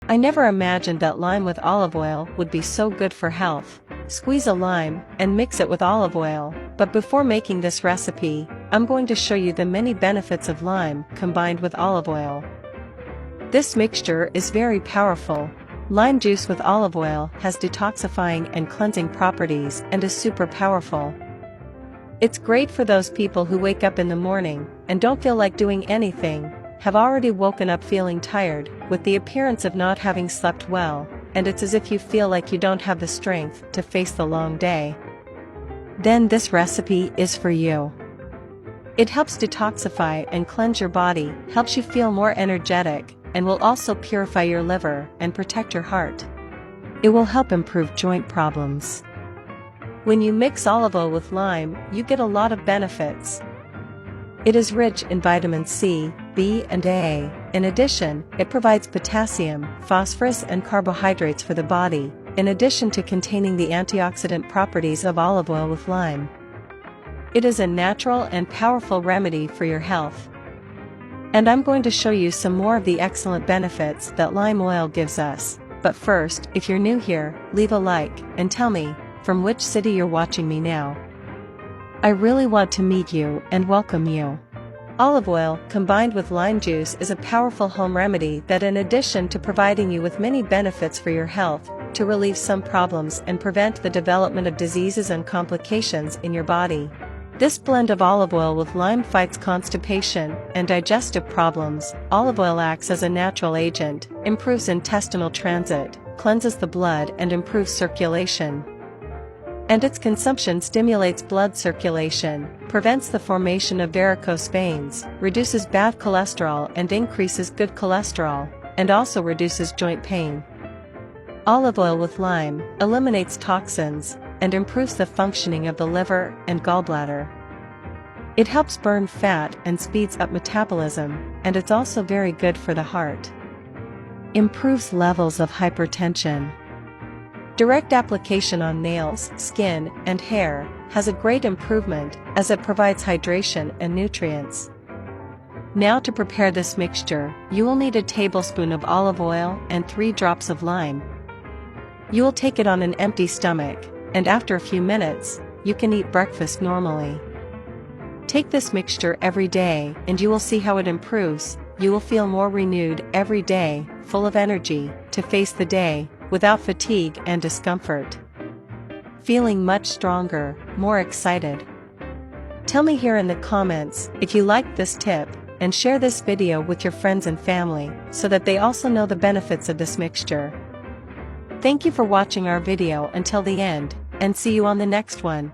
I never imagined that lime with olive oil would be so good for health. Squeeze a lime and mix it with olive oil, but before making this recipe, I'm going to show you the many benefits of lime combined with olive oil. This mixture is very powerful. Lime juice with olive oil has detoxifying and cleansing properties and is super powerful. It's great for those people who wake up in the morning and don't feel like doing anything, have already woken up feeling tired, with the appearance of not having slept well, and it's as if you feel like you don't have the strength to face the long day. Then this recipe is for you. It helps detoxify and cleanse your body, helps you feel more energetic, and will also purify your liver and protect your heart. It will help improve joint problems. When you mix olive oil with lime, you get a lot of benefits. It is rich in vitamin C, B, and A. In addition, it provides potassium, phosphorus, and carbohydrates for the body, in addition to containing the antioxidant properties of olive oil with lime. It is a natural and powerful remedy for your health. And I'm going to show you some more of the excellent benefits that lime oil gives us. But first, if you're new here, leave a like, and tell me, from which city you're watching me now. I really want to meet you and welcome you. Olive oil, combined with lime juice, is a powerful home remedy that, in addition to providing you with many benefits for your health, to relieve some problems and prevent the development of diseases and complications in your body. This blend of olive oil with lime fights constipation and digestive problems. Olive oil acts as a natural agent, improves intestinal transit, cleanses the blood, and improves circulation. And its consumption stimulates blood circulation, prevents the formation of varicose veins, reduces bad cholesterol and increases good cholesterol, and also reduces joint pain. Olive oil with lime eliminates toxins and improves the functioning of the liver and gallbladder. It helps burn fat and speeds up metabolism, and it's also very good for the heart. Improves levels of hypertension. Direct application on nails, skin, and hair has a great improvement as it provides hydration and nutrients. Now to prepare this mixture, you will need a tablespoon of olive oil and 3 drops of lime. You will take it on an empty stomach, and after a few minutes, you can eat breakfast normally. Take this mixture every day and you will see how it improves. You will feel more renewed every day, full of energy to face the day, without fatigue and discomfort. Feeling much stronger, more excited. Tell me here in the comments if you liked this tip, and share this video with your friends and family so that they also know the benefits of this mixture. Thank you for watching our video until the end, and see you on the next one.